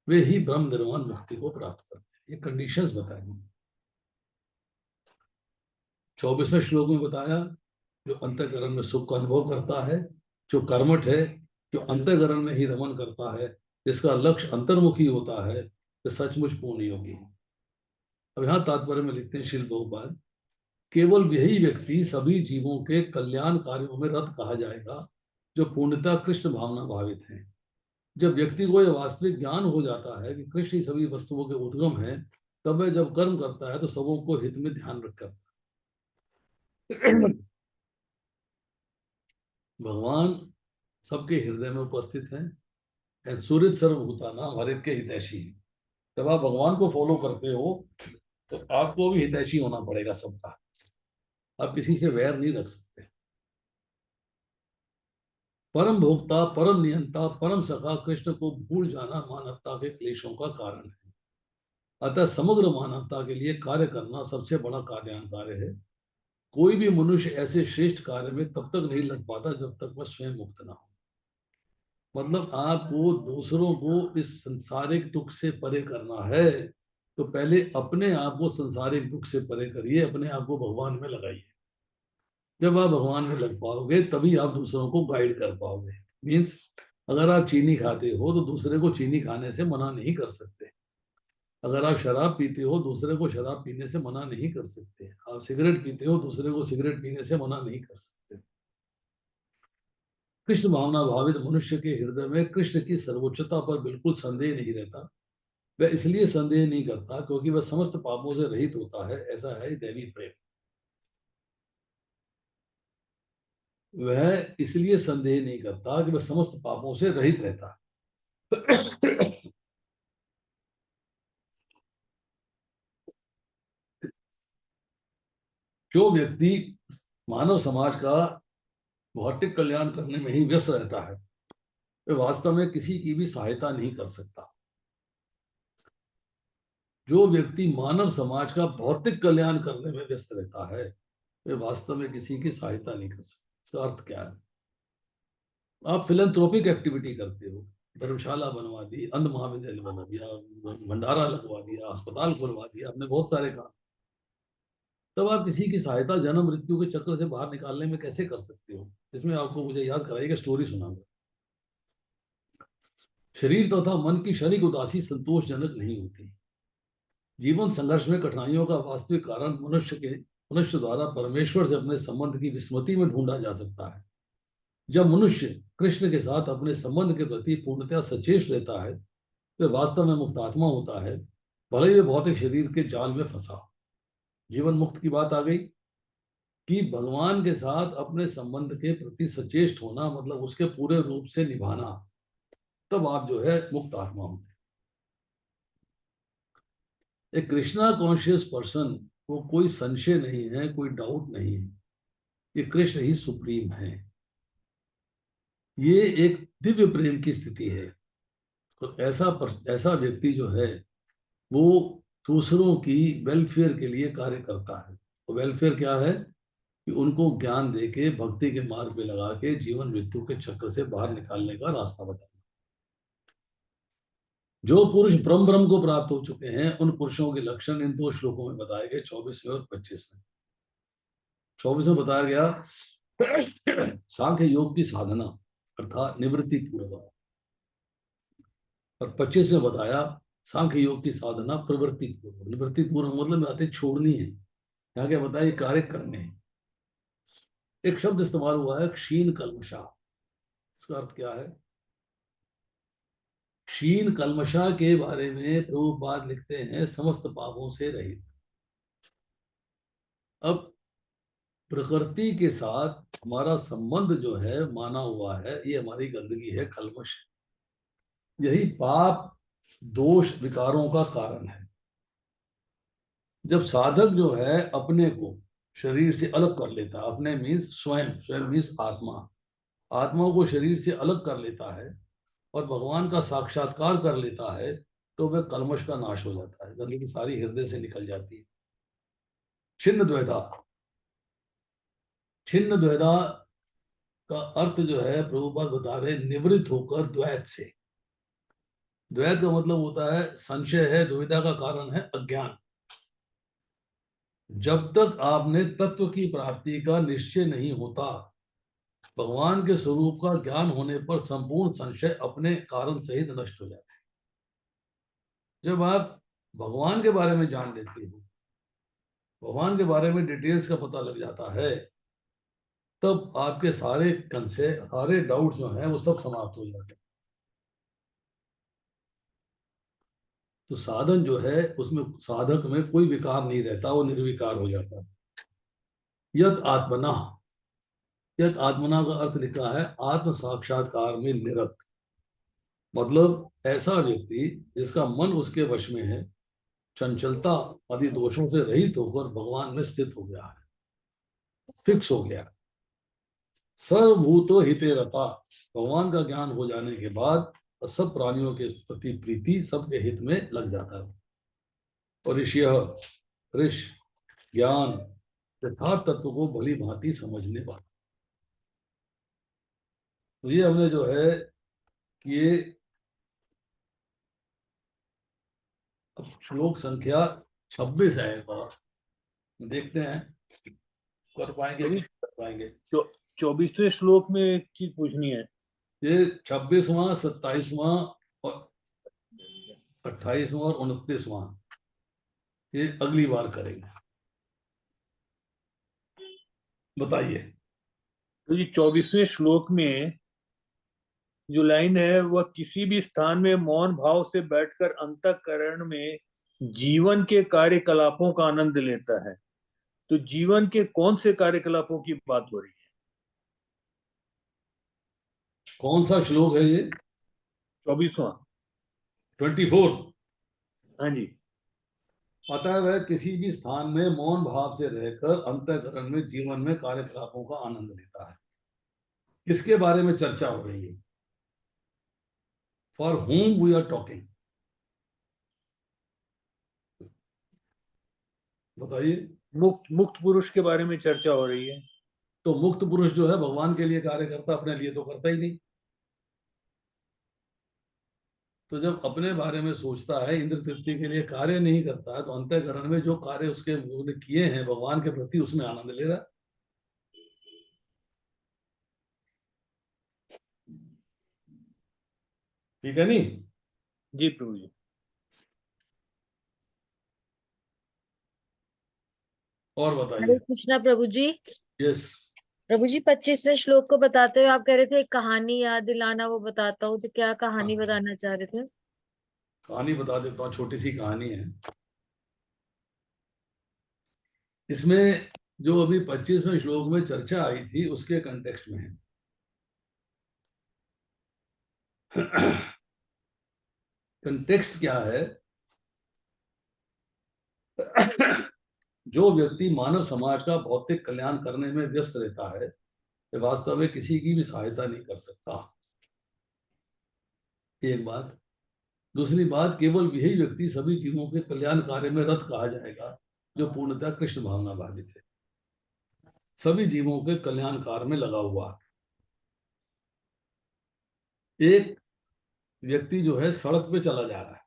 वे ही ब्रह्म निर्वाण मुक्ति को प्राप्त करते हैं। ये कंडीशंस बताई। 24वें श्लोक में बताया, जो अंतःकरण में सुख का अनुभव करता है, जो कर्मठ है, जो अंतःकरण में ही रमन करता है, जिसका लक्ष्य अंतर्मुखी होता है, तो सचमुच पूर्ण योगी है। अब यहाँ तात्पर्य में लिखते हैं श्रील प्रभुपाद, केवल यही व्यक्ति सभी जीवों के कल्याण कार्यों में रत कहा जाएगा, जो पूर्णतः कृष्ण भावना भावित है। जब व्यक्ति को यह वास्तविक ज्ञान हो जाता है कि कृष्ण ही सभी वस्तुओं के उद्गम है, तब वह जब कर्म करता है तो सबों को हित में ध्यान रख करता है। भगवान सबके हृदय में उपस्थित हैं, सूर्य सर्वभूता नाम हर एक के हितैषी है। जब आप भगवान को फॉलो करते हो, तो आपको भी हितैषी होना पड़ेगा सबका, आप किसी से वैर नहीं रख सकते। परम भोक्ता, परम नियंता, परम सखा कृष्ण को भूल जाना मानवता के क्लेशों का कारण है। अतः समग्र मानवता के लिए कार्य करना सबसे बड़ा कल्याण कार्य है। कोई भी मनुष्य ऐसे श्रेष्ठ कार्य में तब तक नहीं लग पाता जब तक वह स्वयं मुक्त ना हो। मतलब आपको दूसरों को इस संसारिक दुख से परे करना है, तो पहले अपने आप को संसारिक दुख से परे करिए, अपने आप को भगवान में लगाइए। जब आप भगवान में लग पाओगे तभी आप दूसरों को गाइड कर पाओगे। मीन्स अगर आप चीनी खाते हो तो दूसरे को चीनी खाने से मना नहीं कर सकते। अगर आप शराब पीते हो, दूसरे को शराब पीने से मना नहीं कर सकते। आप सिगरेट पीते हो, दूसरे को सिगरेट पीने से मना नहीं कर सकते। कृष्ण भावना भावित मनुष्य के हृदय में कृष्ण की सर्वोच्चता पर बिल्कुल संदेह नहीं रहता। वह इसलिए संदेह नहीं करता क्योंकि वह समस्त पापों से रहित होता है, ऐसा है दैवी प्रेम। वह इसलिए संदेह नहीं करता कि वह समस्त पापों से रहित रहता है। जो व्यक्ति मानव समाज का भौतिक कल्याण करने में ही व्यस्त रहता है, वह वास्तव में किसी की भी सहायता नहीं कर सकता। जो व्यक्ति मानव समाज का भौतिक कल्याण करने में व्यस्त रहता है, वह वास्तव में किसी की सहायता नहीं कर सकता। इसका अर्थ क्या है? आप फिलंथ्रोपिक एक्टिविटी करते हो, धर्मशाला बनवा दी, अंध महाविद्यालय बना दिया, भंडारा लगवा दिया, अस्पताल खुलवा दिया, आपने बहुत सारे काम। तब आप किसी की सहायता जन्म मृत्यु के चक्र से बाहर निकालने में कैसे कर सकते हो? इसमें आपको मुझे याद कराइएगा, स्टोरी सुनाऊंगा। शरीर तथा मन की क्षणिक उदासी संतोषजनक नहीं होती। जीवन संघर्ष में कठिनाइयों का वास्तविक कारण मनुष्य द्वारा परमेश्वर से अपने संबंध की विस्मृति में ढूंढा जा सकता है। जब मनुष्य कृष्ण के साथ अपने संबंध के प्रति पूर्णतया सचेत रहता है, तो वास्तव में मुक्त आत्मा होता है, भले ही भौतिक शरीर के जाल में फंसा। जीवन मुक्त की बात आ गई कि भगवान के साथ अपने संबंध के प्रति सचेत होना, मतलब उसके पूरे रूप से निभाना, तब आप जो है मुक्त आत्मा होते हैं। एक कृष्णा कॉन्शियस पर्सन को कोई संशय नहीं है, कोई डाउट नहीं है, ये कृष्ण ही सुप्रीम है। ये एक दिव्य प्रेम की स्थिति है। तो ऐसा व्यक्ति जो है वो दूसरों की वेलफेयर के लिए कार्य करता है। तो वेलफेयर क्या है? कि उनको ज्ञान देके भक्ति के मार्ग पे लगा के जीवन मृत्यु के चक्र से बाहर निकालने का रास्ता बताना। जो पुरुष ब्रह्म ब्रह्म को प्राप्त हो चुके हैं, उन पुरुषों के लक्षण इन 2 श्लोकों में बताए गए, 24वें और 25वें। 24 में बताया गया सांख्य योग की साधना अर्थात निवृत्ति पूर्वक, और 25 में बताया सांख्य योग की साधना प्रवृत्ति पूर्वक। निवृत्ति पूर्वक मतलब बातें छोड़नी है, यहाँ क्या बताया, कार्य करने हैं। एक शब्द इस्तेमाल हुआ है, क्षीण कल्मषा। इसका अर्थ क्या है? क्षीण कल्मषा के बारे में प्रभुपाद लिखते हैं, समस्त पापों से रहित। अब प्रकृति के साथ हमारा संबंध जो है माना हुआ है, ये हमारी गंदगी है, कल्मश। यही पाप दोष विकारों का कारण है। जब साधक जो है अपने को शरीर से अलग कर लेता, अपने मीन्स स्वयं, स्वयं मीन्स आत्मा, आत्मा को शरीर से अलग कर लेता है और भगवान का साक्षात्कार कर लेता है, तो वह कल्मश का नाश हो जाता है, गंदगी सारी हृदय से निकल जाती है। छिन्न द्वैधा, छिन्न द्वैधा का अर्थ जो है प्रभुपाद बता रहे, निवृत्त होकर द्वैत से। द्वैत का मतलब होता है संशय है, दुविधा का कारण है अज्ञान। जब तक आपने तत्व की प्राप्ति का निश्चय नहीं होता, भगवान के स्वरूप का ज्ञान होने पर संपूर्ण संशय अपने कारण सहित नष्ट हो जाते हैं। जब आप भगवान के बारे में जान लेते हो, भगवान के बारे में डिटेल्स का पता लग जाता है, तब आपके सारे संशय, सारे डाउट्स जो हैं वो सब समाप्त हो जाते हैं। तो साधन जो है उसमें साधक में कोई विकार नहीं रहता, वो निर्विकार हो जाता है। यत आत्मना, यत आत्मना का अर्थ लिखा है आत्म साक्षात्कार में निरत। मतलब ऐसा व्यक्ति जिसका मन उसके वश में है, चंचलता आदि दोषों से रहित होकर भगवान में स्थित हो गया है, फिक्स हो गया। सर्वभूतो हिते रता, भगवान का ज्ञान हो जाने के बाद सब प्राणियों के प्रति प्रीति, सबके हित में लग जाता है। और ऋषि ऋष ज्ञान यथार्थ तत्व को भली भांति समझने वाला। तो ये हमने जो है कि ये श्लोक संख्या 26 है, और देखते हैं कर पाएंगे नहीं कर पाएंगे। 24वें श्लोक में एक चीज पूछनी है। ये 26वां, 27वां और 28वां और 29वां ये अगली बार करेंगे। बताइए। तो ये 24वें श्लोक में जो लाइन है वह किसी भी स्थान में मौन भाव से बैठकर अंतःकरण में जीवन के कार्यकलापों का आनंद लेता है। तो जीवन के कौन से कार्यकलापों की बात हो रही है? कौन सा श्लोक है ये? 24वां। 24। हाँ जी। अतः वह किसी भी स्थान में मौन भाव से रहकर अंतःकरण में जीवन में कार्यकलापों का आनंद लेता है। किसके बारे में चर्चा हो रही है? For whom we are talking, बताइए। मुक्त मुक्त पुरुष के बारे में चर्चा हो रही है। तो मुक्त पुरुष जो है भगवान के लिए कार्य करता, अपने लिए तो करता ही नहीं। तो जब अपने बारे में सोचता है, इंद्र तृप्ति के लिए कार्य नहीं करता है, तो अंतःकरण में जो कार्य उसके उसने किए हैं भगवान के प्रति, उसमें आनंद ले रहा है। ठीक है नहीं? जी प्रभु जी। और हरे बताइए। कृष्णा प्रभु जी। यस। प्रभु जी 25वें श्लोक को बताते हुए आप कह रहे थे एक कहानी याद दिलाना, वो बताता हूँ, तो क्या कहानी बताना चाह रहे थे? कहानी बता देता हूँ, छोटी सी कहानी है। इसमें जो अभी 25वें श्लोक में चर्चा आई थी उसके कंटेक्स्ट में है। कंटेक्स्ट क्या है? जो व्यक्ति मानव समाज का भौतिक कल्याण करने में व्यस्त रहता है, वह वास्तव में किसी की भी सहायता नहीं कर सकता। एक बात। दूसरी बात, केवल यही व्यक्ति सभी जीवों के कल्याण कार्य में रत कहा जाएगा जो पूर्णतः कृष्ण भावना भावित है, सभी जीवों के कल्याण कार्य में लगा हुआ। एक व्यक्ति जो है सड़क पे चला जा रहा है,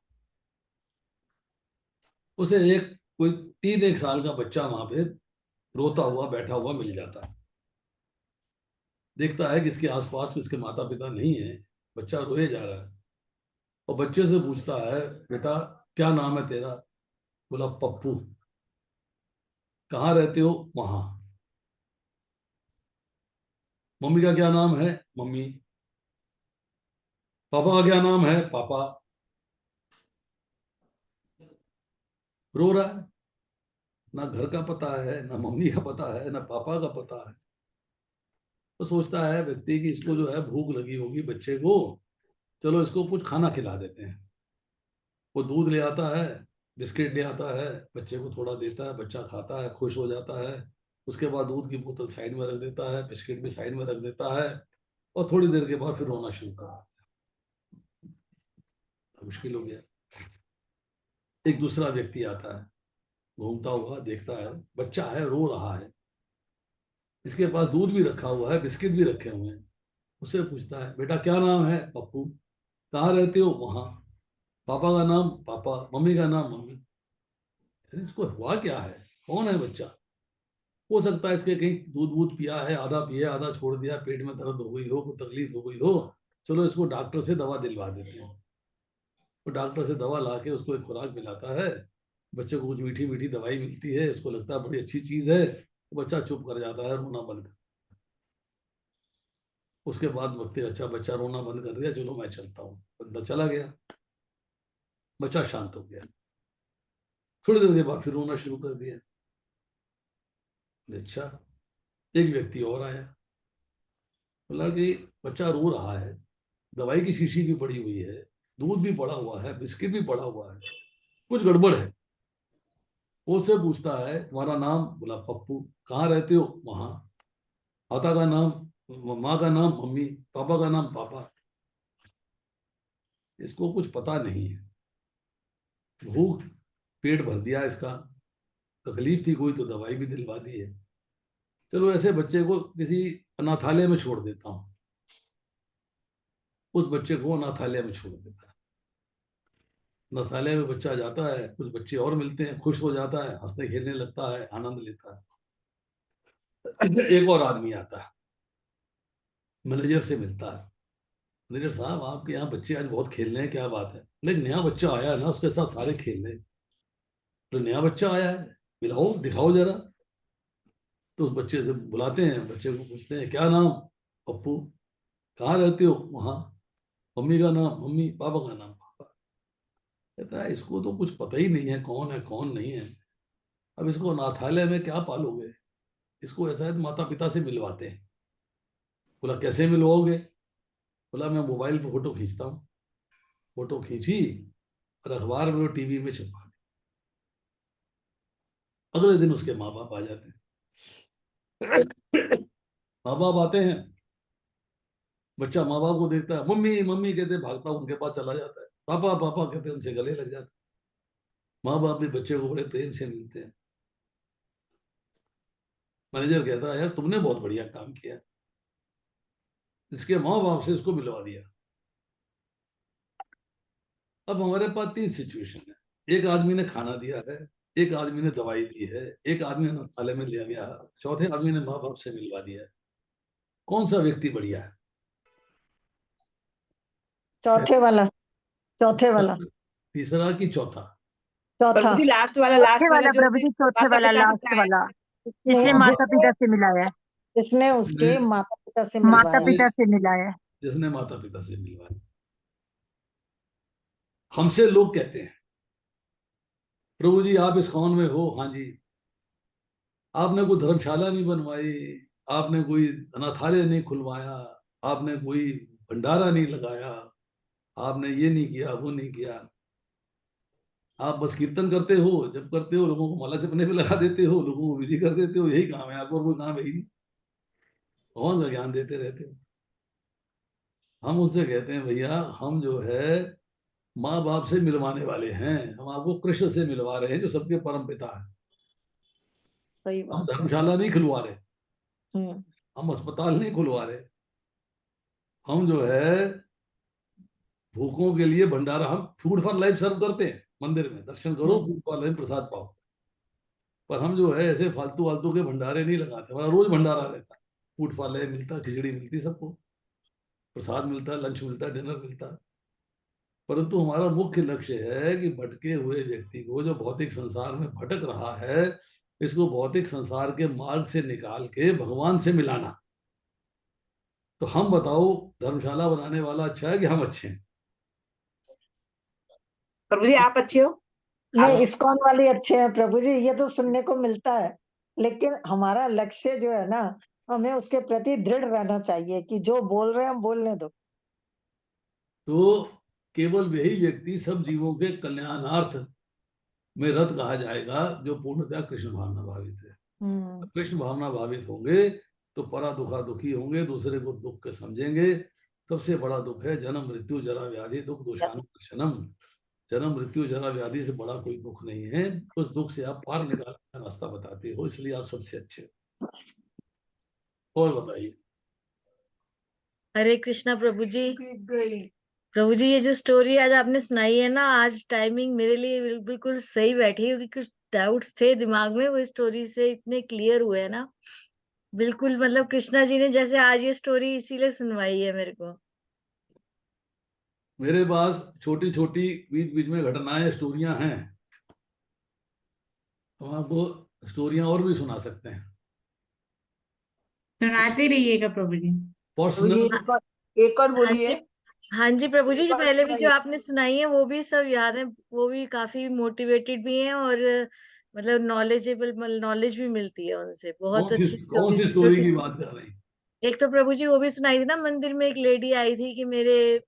उसे एक कोई 3 साल का बच्चा वहां पे रोता हुआ बैठा हुआ मिल जाता है। देखता है कि इसके आसपास इसके माता पिता नहीं है, बच्चा रोए जा रहा है, और बच्चे से पूछता है, बेटा क्या नाम है तेरा? बोला पप्पू। कहाँ रहते हो? वहां। मम्मी का क्या नाम है? मम्मी। पापा का क्या नाम है? पापा। रो रहा है, ना घर का पता है, ना मम्मी का पता है, ना पापा का पता है। तो सोचता है व्यक्ति कि इसको जो है भूख लगी होगी बच्चे को, चलो इसको कुछ खाना खिला देते हैं। वो दूध ले आता है, बिस्किट ले आता है, बच्चे को थोड़ा देता है, बच्चा खाता है, खुश हो जाता है। उसके बाद दूध की बोतल साइड में रख देता है, बिस्किट भी साइड में रख देता है, और थोड़ी देर के बाद फिर रोना शुरू कर देता है। मुश्किल हो गया। एक दूसरा व्यक्ति आता है, घूमता हुआ, देखता है बच्चा है रो रहा है, इसके पास दूध भी रखा हुआ है, बिस्किट भी रखे हुए हैं। उससे पूछता है, बेटा क्या नाम है? पप्पू। कहाँ रहते हो? वहां। पापा का नाम? पापा। मम्मी का नाम? मम्मी। अरे इसको हुआ क्या है? कौन है बच्चा? हो सकता है इसके कहीं दूध वूध पिया है, आधा पिया आधा छोड़ दिया, पेट में दर्द हो गई हो, कोई तकलीफ हो गई हो, चलो इसको डॉक्टर से दवा दिलवा देते हैं। वो डॉक्टर से दवा ला के उसको एक खुराक मिलाता है, बच्चे को कुछ मीठी मीठी दवाई मिलती है, उसको लगता है बड़ी अच्छी चीज है, तो बच्चा चुप कर जाता है, रोना बंद कर। उसके बाद वक्त, अच्छा बच्चा रोना बंद कर दिया, चलो मैं चलता हूँ, बंदा चला गया, बच्चा शांत हो गया। थोड़ी देर के बाद फिर रोना शुरू कर दिया। अच्छा। एक व्यक्ति और आया, बोला कि बच्चा रो रहा है, दवाई की शीशी भी पड़ी हुई है, दूध भी पड़ा हुआ है, बिस्किट भी पड़ा हुआ है, कुछ गड़बड़ है। वो उससे पूछता है, तुम्हारा नाम? बोला पप्पू। कहाँ रहते हो? वहां। माता का नाम? माँ का नाम मम्मी। पापा का नाम पापा। इसको कुछ पता नहीं है, भूख, पेट भर दिया इसका, तकलीफ थी कोई तो दवाई भी दिलवा दी है, चलो ऐसे बच्चे को किसी अनाथालय में छोड़ देता हूँ। उस बच्चे को अनाथालय में छोड़ देता है। अनाथालय में बच्चा जाता है, कुछ बच्चे और मिलते हैं, खुश हो जाता है, हंसने खेलने लगता है, आनंद लेता है। एक और आदमी आता है, मैनेजर से मिलता है। मैनेजर साहब आपके यहाँ बच्चे आज बहुत खेल रहे हैं, क्या बात है? लेकिन नया बच्चा आया है ना, उसके साथ सारे खेल रहे हैं। तो नया बच्चा आया है, मिलाओ दिखाओ जरा। तो उस बच्चे से बुलाते हैं, बच्चे को पूछते हैं क्या नाम? पप्पू। कहाँ रहते हो? वहाँ। मम्मी का नाम मम्मी, पापा का नाम पापा। कहता है इसको तो कुछ पता ही नहीं है कौन नहीं है। अब इसको अनाथालय में क्या पालोगे, इसको ऐसा है तो माता पिता से मिलवाते हैं। बोला कैसे मिलवाओगे? बोला मैं मोबाइल पे फोटो खींचता हूँ। फोटो खींची और अखबार में और टीवी में छपवा दी। अगले दिन उसके माँ बाप आ जाते हैं। माँ बाप आते हैं, बच्चा माँ बाप को देखता है, मम्मी मम्मी कहते भागता उनके पास चला जाता है, पापा पापा कहते उनसे गले लग जाते। माँ बाप भी बच्चे को बड़े प्रेम से मिलते हैं। मैनेजर कहता है यार तुमने बहुत बढ़िया काम किया, इसके माँ बाप से इसको मिलवा दिया। अब हमारे पास तीन सिचुएशन है, एक आदमी ने खाना दिया है, एक आदमी ने दवाई दी है, एक आदमी ने थाले में लिया गया है, चौथे आदमी ने माँ बाप से मिलवा दिया है। कौन सा व्यक्ति बढ़िया है? चौथे वाला, चौथे वाला, तीसरा कि चौथा? चौथा। प्रभु जी लास्ट चौथे वाला वाला जो प्रभु उसने जी, चौथे माता वाला, पिता से लास्ट मिलाया वाला, इसने जिसने कौन सा? माता पिता से मिलाया है। इसने उसके जिसने माता पिता से माता मिलवाया। पिता से मिलाया है। जिसने माता पिता से मिलवाया। हमसे लोग कहते हैं प्रभु जी आप इस कौन में हो? हाँ जी। आपने कोई धर्मशाला नहीं बनवाई, आपने कोई अनाथालय नहीं खुलवाया, आपने कोई भंडारा नहीं लगाया, आपने ये नहीं किया वो नहीं किया। आप बस कीर्तन करते हो, जब करते हो लोगों को माला जपने पे लगा देते हो, लोगों को बिजी कर देते हो, यही काम है आपको, और कोई काम है ही नहीं। भगवान का ज्ञान देते रहते हो। हम उससे कहते हैं भैया हम जो है माँ बाप से मिलवाने वाले हैं, हम आपको कृष्ण से मिलवा रहे हैं जो सबके परम पिता है। सही हम बात है। धर्मशाला नहीं खुलवा रहे, हम्म। हम अस्पताल नहीं खुलवा रहे, हम जो है भूखों के लिए भंडारा, हम फूड फॉर लाइफ सर्व करते हैं। मंदिर में दर्शन करो, फूड फॉर लाइफ प्रसाद पाओ। पर हम जो है ऐसे फालतू फालतू के भंडारे नहीं लगाते, हमारा रोज भंडारा रहता है। फूड फॉर लाइफ मिलता, खिचड़ी मिलती सबको, प्रसाद मिलता, लंच मिलता, डिनर मिलता। परंतु हमारा मुख्य लक्ष्य है कि भटके हुए व्यक्ति को, जो भौतिक संसार में भटक रहा है, इसको भौतिक संसार के मार्ग से निकाल के भगवान से मिलाना। तो हम बताओ धर्मशाला बनाने वाला अच्छा है कि हम अच्छे हैं? प्रभु जी आप अच्छे हो। नहीं, आप इस्कॉन वाले अच्छे हैं प्रभु जी, ये तो सुनने को मिलता है। लेकिन हमारा लक्ष्य जो है ना, हमें उसके प्रति दृढ़ रहना चाहिए कि जो बोल रहे हैं हम बोलने दो। तो केवल वही व्यक्ति सब जीवों के कल्याणार्थ में रत कहा जाएगा जो पूर्णतः कृष्ण भावना भावित है। हम्म। कृष्ण भावना भावित होंगे तो परा दुखा दुखी होंगे, दूसरे को दुख के समझेंगे। सबसे बड़ा दुख है जन्म मृत्यु जरा व्याधि दुख दोषानुदर्शनम। जन्म मृत्यु जरा व्याधि से बड़ा कोई दुख नहीं है। उस दुख से आप पार निकालने का रास्ता बताते हो, इसलिए आप सबसे अच्छे हो। और बताइए। हरे कृष्णा प्रभु जी। प्रभु जी ये जो स्टोरी आज आपने सुनाई है ना, आज टाइमिंग मेरे लिए बिल्कुल सही बैठी है, क्योंकि कुछ डाउट्स थे दिमाग में, वो स्टोरी से इतने क्लियर हुए हैं ना। बिल्कुल मतलब कृष्णा जी ने जैसे आज ये स्टोरी इसीलिए सुनवाई है मेरे को। मेरे पास छोटी छोटी बीच बीच में घटनाएं, स्टोरियां हैं, तो आपको स्टोरियां और भी सुना सकते हैं। सुनाते रहिएगा प्रभु जी। पर्सनल। एक और हाँ बोलिए। जी। हाँ जी प्रभु जी, एक जो और पहले भी जो सुनाइए। आपने सुनाई है वो भी सब याद है, वो भी काफी मोटिवेटेड भी हैं, और मतलब नॉलेजेबल नॉलेज भी मिलती है उनसे, बहुत अच्छी कौन स्टोरी। सी स्टोरी की बात कर रहे हैं? एक तो प्रभु जी वो भी सुनाई थी ना, मंदिर में एक लेडी आई थी कि मेरे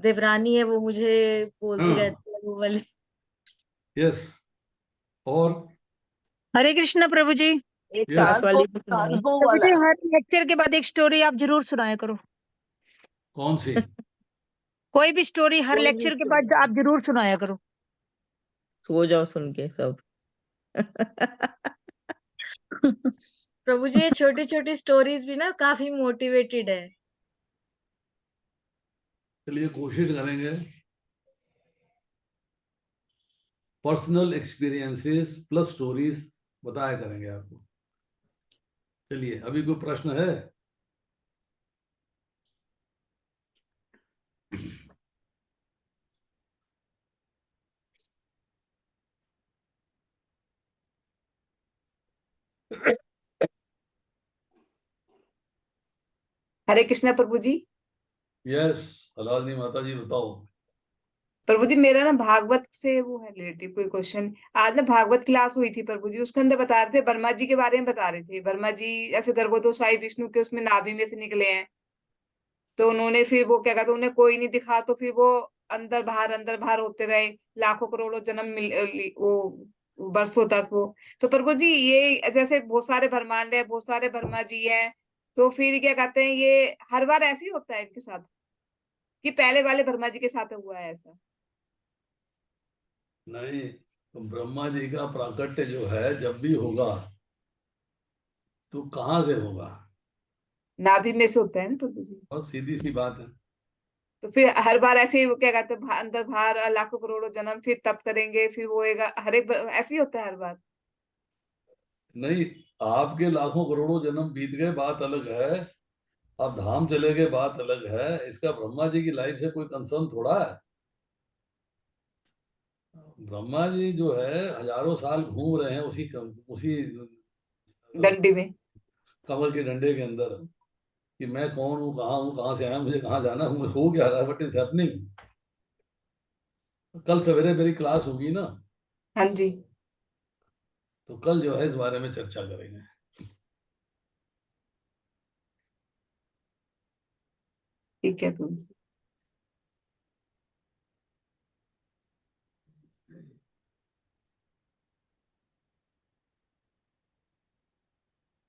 देवरानी है, वो मुझे बोलती हाँ। रहती है, वो वाली। यस। और हरे कृष्णा प्रभु जी। एक यस। सास वाली को सुनाइए। प्रभु जी हर लेक्चर के बाद एक स्टोरी आप जरूर सुनाया करो। कौन सी? कोई भी स्टोरी हर कोई भी लेक्चर के story। बाद आप जरूर सुनाया करो। सो जाओ सुन के सब। प्रभु जी ये छोटी छोटी स्टोरीज भी ना काफी मोटिवेटेड है। चलिए कोशिश करेंगे पर्सनल एक्सपीरियंसेस प्लस स्टोरीज बताया करेंगे आपको। चलिए अभी कोई प्रश्न है? हरे कृष्णा प्रभु जी। यस, हलालनी माता जी बताओ। प्रभु जी मेरा ना भागवत से वो है रिलेटिव कोई क्वेश्चन। आज ना भागवत क्लास हुई थी प्रभु जी, उसके अंदर बता रहे थे, ब्रह्मा जी के बारे में बता रहे थे। ब्रह्मा जी ऐसे गर्भोदशाई विष्णु के उसमें नाभि में से निकले हैं। तो उन्होंने फिर वो क्या कहते हैं, उन्हें कोई नहीं दिखा, तो फिर वो अंदर बाहर होते रहे, लाखों करोड़ों जन्म वो बरसों तक वो। तो प्रभु जी ये जैसे बहुत सारे ब्रह्मांड है, बहुत सारे ब्रह्मा जी हैं, तो फिर क्या कहते हैं, ये हर बार ऐसे ही होता है इनके साथ, कि पहले वाले ब्रह्मा जी के साथ हुआ है ऐसा? नहीं, तो ब्रह्मा जी का प्राकट्य जो है जब भी होगा तो कहाँ से होगा? नाभि में से होता है ना प्रभु जी। बहुत सीधी सी बात है। तो फिर हर बार ऐसे ही वो क्या कहते हैं, अंदर बाहर लाखों करोड़ों जन्म, फिर तप करेंगे, फिर वो होएगा, हर एक ऐसे ही होता है हर बार। नहीं, आपके लाखों करोड़ों जन्म बीत गए बात अलग है, आप धाम चले गए बात अलग है। इसका ब्रह्मा जी की लाइफ से कोई कंसर्न थोड़ा है। ब्रह्मा जी जो है हजारों साल घूम रहे हैं उसी डंडी में। कमल के डंडे के अंदर, कि मैं कौन हूँ, कहाँ से आया, मुझे कहाँ जाना है, मुझे हो क्या रहा है, व्हाट इज हैपनिंग। कल सवेरे मेरी क्लास होगी ना, हाँ जी। तो कल जो है इस बारे में चर्चा करेंगे। ठीक है प्रभु जी।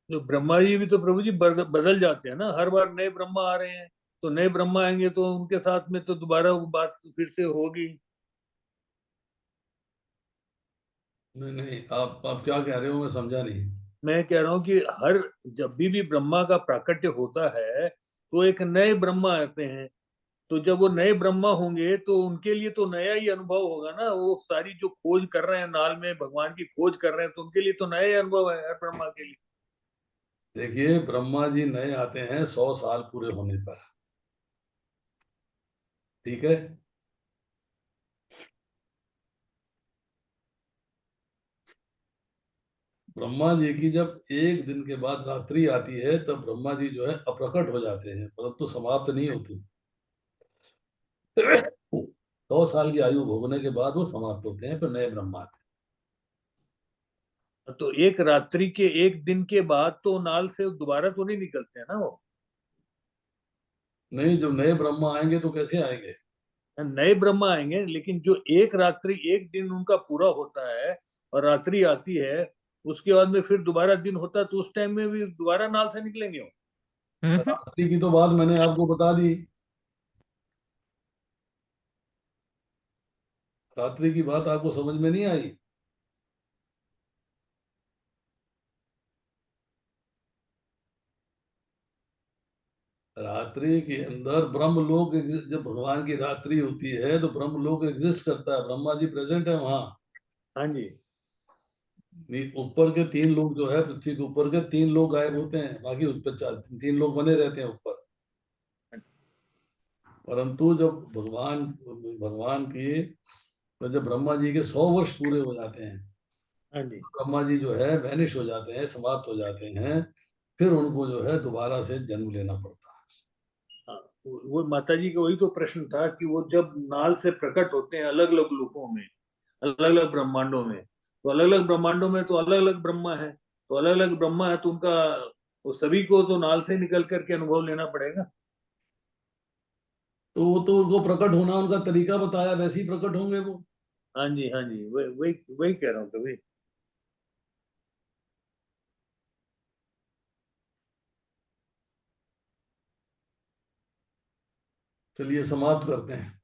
तो ब्रह्मा जी भी तो प्रभु जी बदल जाते हैं ना, हर बार नए ब्रह्मा आ रहे हैं। तो नए ब्रह्मा आएंगे तो उनके साथ में तो दोबारा वो बात फिर से होगी। नहीं नहीं, आप क्या कह रहे हो, मैं समझा नहीं। मैं कह रहा हूँ कि हर जब भी ब्रह्मा का प्राकट्य होता है तो एक नए ब्रह्मा आते हैं। तो जब वो नए ब्रह्मा होंगे तो उनके लिए तो नया ही अनुभव होगा ना, वो सारी जो खोज कर रहे हैं नाल में भगवान की खोज कर रहे हैं, तो उनके लिए तो नया ही अनुभव है हर ब्रह्मा के लिए। देखिए, ब्रह्मा जी नए आते हैं 100 साल पूरे होने पर, ठीक है। ब्रह्मा जी की जब एक दिन के बाद रात्रि आती है तब ब्रह्मा जी जो है अप्रकट हो जाते हैं, परंतु समाप्त नहीं होती। 100 साल की आयु भोगने के बाद वो समाप्त होते हैं, फिर नए ब्रह्मा आते तो एक रात्रि के एक दिन के बाद तो नाल से दोबारा तो नहीं निकलते हैं ना वो। हैं। नहीं, जब नए ब्रह्मा आएंगे तो कैसे आएंगे? नए ब्रह्मा आएंगे, लेकिन जो एक रात्रि एक दिन उनका पूरा होता है और रात्रि आती है, उसके बाद में फिर दोबारा दिन होता है, तो उस टाइम में भी दोबारा नाल से निकलेंगे वो। रात्रि की तो बात मैंने आपको बता दी। रात्रि की बात आपको समझ में नहीं आई? रात्रि के अंदर ब्रह्मलोक जब भगवान की रात्रि होती है तो ब्रह्मलोक एग्जिस्ट करता है, ब्रह्मा जी प्रेजेंट है वहां। हाँ जी। ऊपर के 3 लोग जो है, पृथ्वी के ऊपर के 3 लोग गायब होते हैं, बाकी ऊपर 3 लोग बने रहते हैं ऊपर। परंतु जब भगवान भगवान की तो जब ब्रह्मा जी के 100 वर्ष पूरे हो जाते हैं, हाँ जी। ब्रह्मा जी जो है वैनिश हो जाते हैं, समाप्त हो जाते हैं। फिर उनको जो है दोबारा से जन्म लेना पड़ता है। हाँ, वो माता जी का वही तो प्रश्न था कि वो जब नाल से प्रकट होते हैं अलग अलग लोकों में, अलग अलग ब्रह्मांडों में, तो अलग अलग ब्रह्मांडों में तो अलग अलग ब्रह्मा है, तो अलग अलग ब्रह्मा है तो उनका वो सभी को तो नाल से निकल करके अनुभव लेना पड़ेगा। तो वो तो उनको प्रकट होना उनका तरीका बताया, वैसे ही प्रकट होंगे वो। हाँ जी, हाँ जी, वही वही वही कह रहा हूँ कभी। चलिए समाप्त करते हैं।